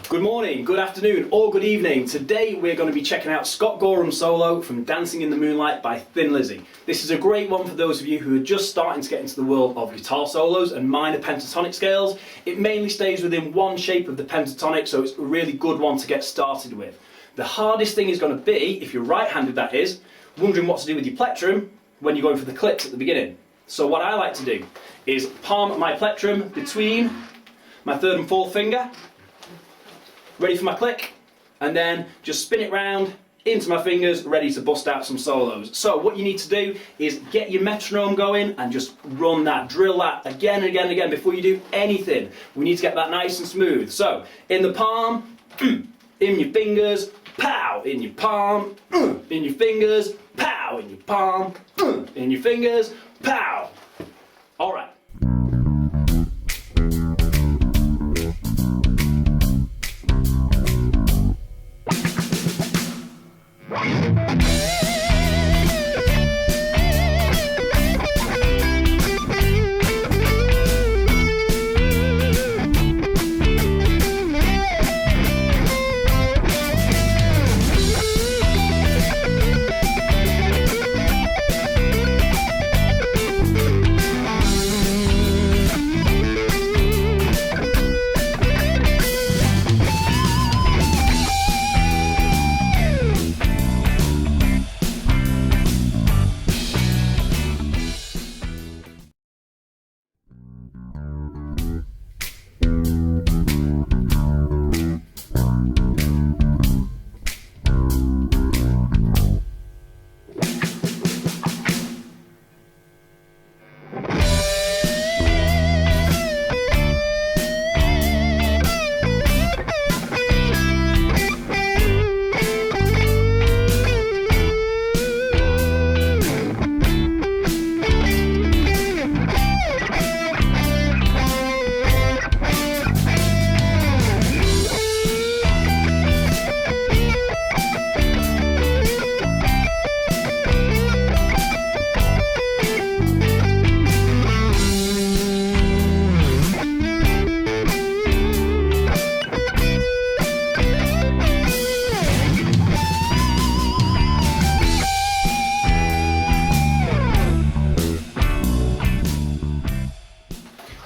Good morning, good afternoon, or good evening. Today we're going to be checking out Scott Groham's solo from Dancing in the Moonlight by Thin Lizzy. This is a great one for those of you who are just starting to get into the world of guitar solos and minor pentatonic scales. It mainly stays within one shape of the pentatonic, so it's a really good one to get started with. The hardest thing is going to be, if you're right-handed that is, wondering what to do with your plectrum when you're going for the clicks at the beginning. So what I like to do is palm my plectrum between my third and fourth finger, ready for my click, and then just spin it round into my fingers, ready to bust out some solos. So what you need to do is get your metronome going and just run that, drill that again and again and again before you do anything. We need to get that nice and smooth. So in the palm, in your fingers, pow, in your palm, in your fingers, pow, in your palm, in your fingers, pow. All right.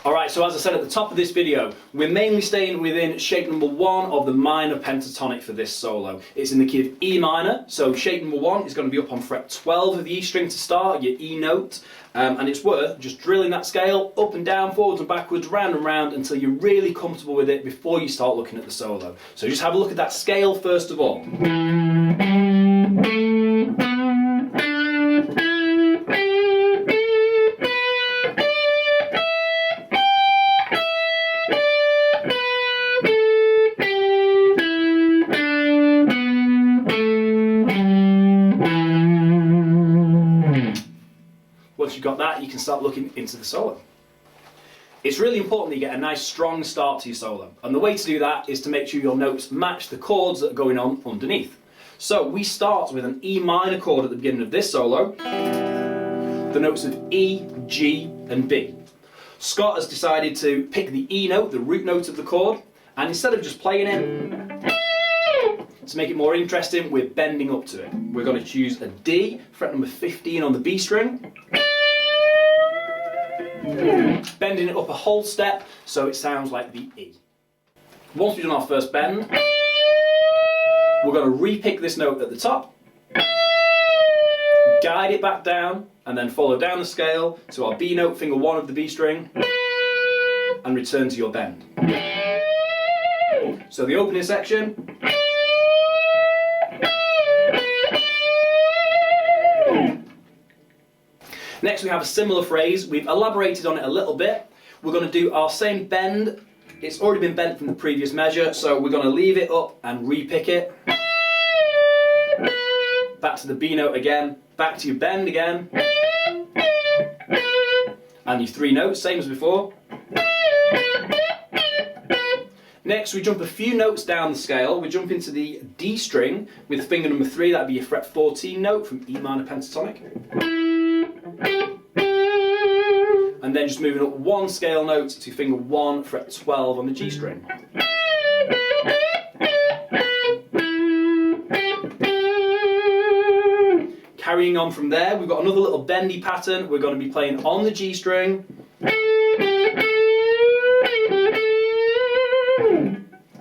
Alright, so as I said at the top of this video, we're mainly staying within shape number 1 of the minor pentatonic for this solo. It's in the key of E minor, so shape number 1 is going to be up on fret 12 of the E string to start, your E note, and it's worth just drilling that scale up and down, forwards and backwards, round and round until you're really comfortable with it before you start looking at the solo. So just have a look at that scale first of all. Once you've got that, you can start looking into the solo. It's really important that you get a nice strong start to your solo, and the way to do that is to make sure your notes match the chords that are going on underneath. So we start with an E minor chord at the beginning of this solo, the notes of E, G and B. Scott has decided to pick the E note, the root note of the chord, and instead of just playing it, to make it more interesting, we're bending up to it. We're going to choose a D, fret number 15 on the B string, bending it up a whole step so it sounds like the E. Once we've done our first bend, we're going to re-pick this note at the top, guide it back down, and then follow down the scale to our B note, finger 1 of the B string, and return to your bend. So the opening section. Next we have a similar phrase. We've elaborated on it a little bit. We're going to do our same bend. It's already been bent from the previous measure, so we're going to leave it up and re-pick it. Back to the B note again, back to your bend again. And your 3 notes, same as before. Next we jump a few notes down the scale. We jump into the D string with finger number 3, that'd be your fret 14 note from E minor pentatonic. And then just moving up 1 scale note to finger 1, fret 12 on the G string. Carrying on from there, we've got another little bendy pattern. We're going to be playing on the G string.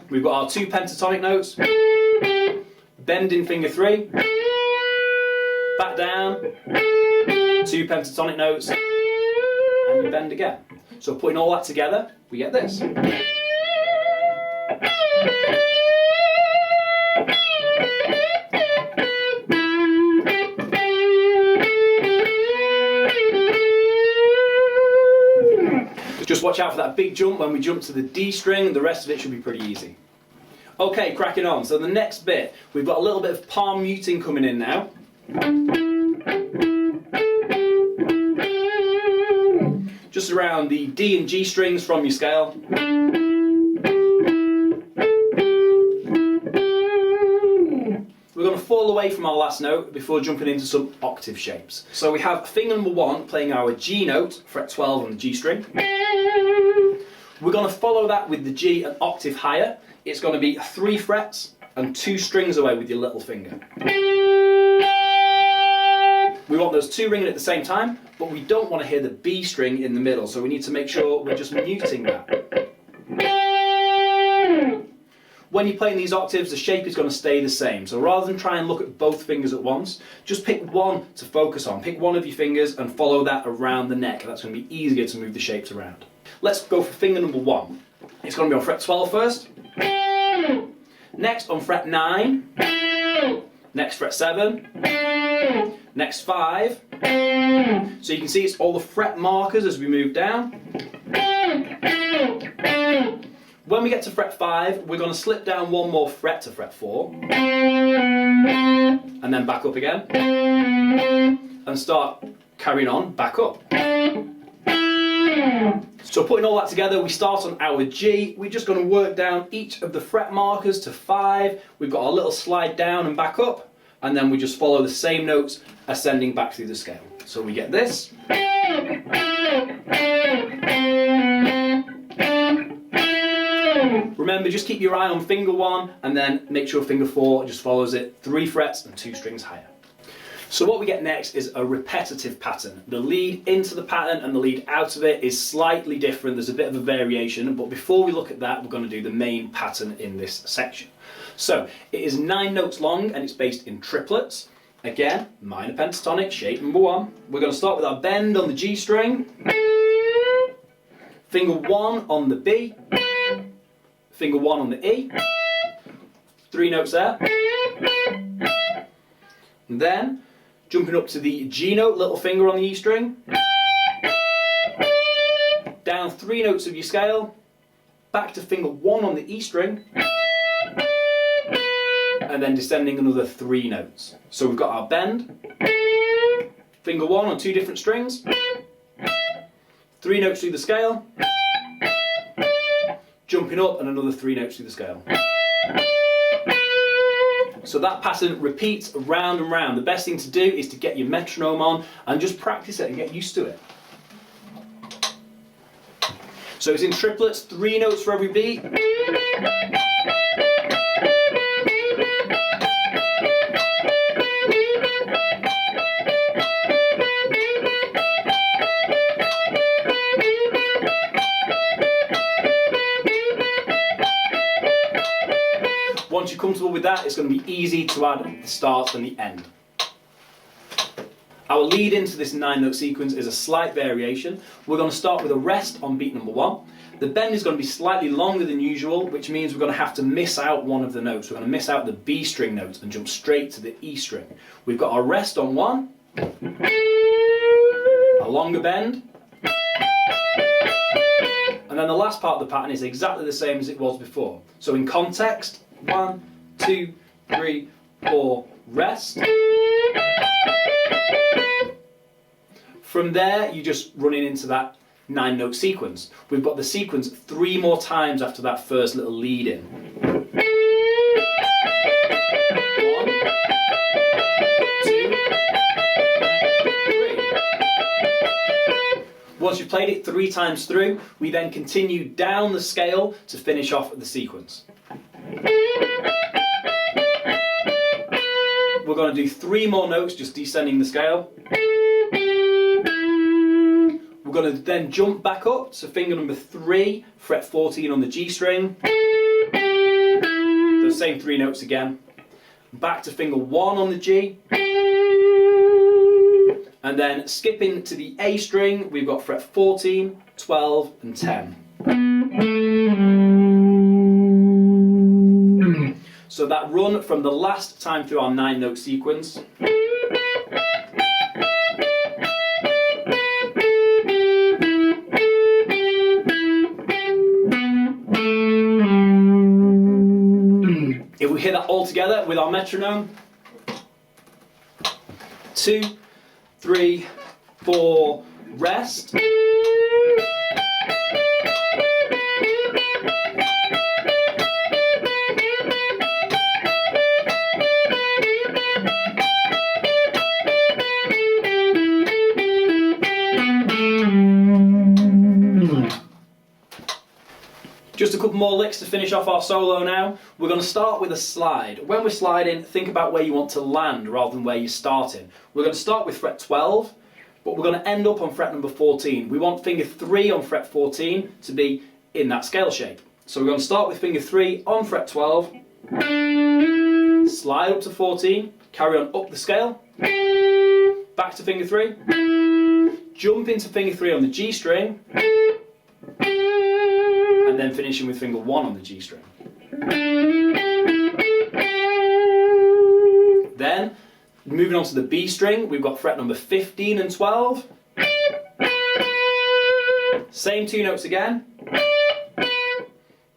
We've got our 2 pentatonic notes, bend in finger 3, back down, 2 pentatonic notes, and you bend again. So putting all that together, we get this. Just watch out for that big jump when we jump to the D string. The rest of it should be pretty easy. Okay, cracking on. So the next bit, we've got a little bit of palm muting coming in now. Just around the D and G strings from your scale. We're going to fall away from our last note before jumping into some octave shapes. So we have finger number 1 playing our G note, fret 12 on the G string. We're going to follow that with the G an octave higher. It's going to be 3 frets and 2 strings away with your little finger. We want those 2 ringing at the same time, but we don't want to hear the B string in the middle, so we need to make sure we're just muting that. When you're playing these octaves, the shape is going to stay the same. So rather than try and look at both fingers at once, just pick one to focus on. Pick one of your fingers and follow that around the neck. That's going to be easier to move the shapes around. Let's go for finger number 1. It's going to be on fret 12 first. Next on fret 9. Next fret 7. Next 5. So you can see it's all the fret markers as we move down. When we get to fret 5, we're going to slip down 1 more fret to fret 4. And then back up again. And start carrying on back up. So putting all that together, we start on our G. We're just going to work down each of the fret markers to 5. We've got our little slide down and back up. And then we just follow the same notes ascending back through the scale. So we get this. Remember, just keep your eye on finger 1 and then make sure finger 4 just follows it 3 frets and 2 strings higher. So what we get next is a repetitive pattern. The lead into the pattern and the lead out of it is slightly different. There's a bit of a variation, but before we look at that, we're going to do the main pattern in this section. So it is 9 notes long and it's based in triplets. Again, minor pentatonic, shape number 1. We're going to start with our bend on the G string, finger 1 on the B, finger 1 on the E, 3 notes there, and then jumping up to the G note, little finger on the E string, down 3 notes of your scale, back to finger 1 on the E string, and then descending another 3 notes. So we've got our bend, finger 1 on 2 different strings, 3 notes through the scale, jumping up and another 3 notes through the scale. So that pattern repeats round and round. The best thing to do is to get your metronome on and just practice it and get used to it. So it's in triplets, 3 notes for every beat. Once you're comfortable with that, it's going to be easy to add the start and the end. Our lead into this 9-note sequence is a slight variation. We're going to start with a rest on beat number 1. The bend is going to be slightly longer than usual, which means we're going to have to miss out one of the notes. We're going to miss out the B string note and jump straight to the E string. We've got our rest on 1, a longer bend, and then the last part of the pattern is exactly the same as it was before. So in context, 1, 2, 3, 4, rest. From there, you're just running into that 9-note sequence. We've got the sequence 3 more times after that first little lead in. 1, 2, 3. Once you've played it 3 times through, we then continue down the scale to finish off the sequence. we're going to do 3 more notes, just descending the scale. We're going to then jump back up to finger number 3, fret 14 on the G string. The same 3 notes again. Back to finger 1 on the G. And then skipping to the A string, we've got fret 14, 12 and 10. So that run from the last time through our 9-note sequence. If we hit that all together with our metronome, 2, 3, 4, rest. Just a couple more licks to finish off our solo now. We're going to start with a slide. When we're sliding, think about where you want to land rather than where you're starting. We're going to start with fret 12, but we're going to end up on fret number 14. We want finger 3 on fret 14 to be in that scale shape. So we're going to start with finger 3 on fret 12, slide up to 14, carry on up the scale, back to finger 3, jump into finger 3 on the G string, and then finishing with finger 1 on the G string. Then, moving on to the B string, we've got fret number 15 and 12. Same 2 notes again.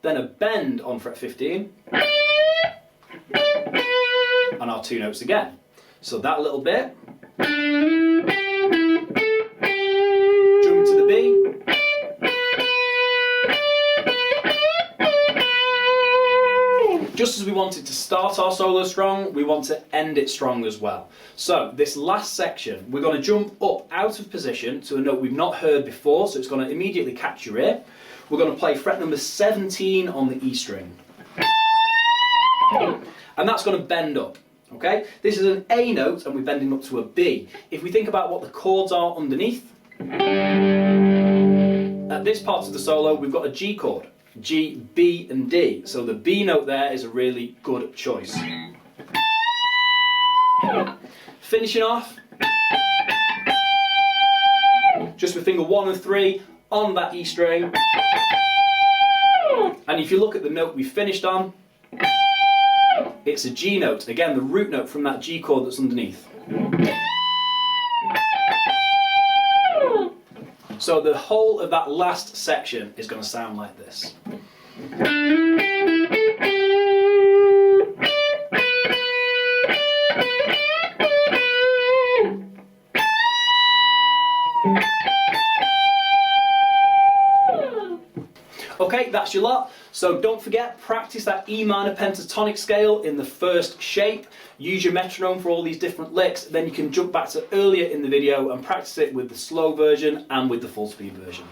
Then a bend on fret 15. And our 2 notes again. So that little bit. Jump to the B. Just as we wanted to start our solo strong, we want to end it strong as well. So this last section, we're going to jump up out of position to a note we've not heard before, so it's going to immediately catch your ear. We're going to play fret number 17 on the E string. And that's going to bend up. Okay? This is an A note and we're bending up to a B. If we think about what the chords are underneath, at this part of the solo we've got a G chord. G, B and D. So the B note there is a really good choice. Finishing off just with finger 1 and 3 on that E string. And if you look at the note we finished on, it's a G note. Again, the root note from that G chord that's underneath. So the whole of that last section is going to sound like this. Okay, that's your lot. So don't forget, practice that E minor pentatonic scale in the first shape. Use your metronome for all these different licks. Then you can jump back to earlier in the video and practice it with the slow version and with the full speed version.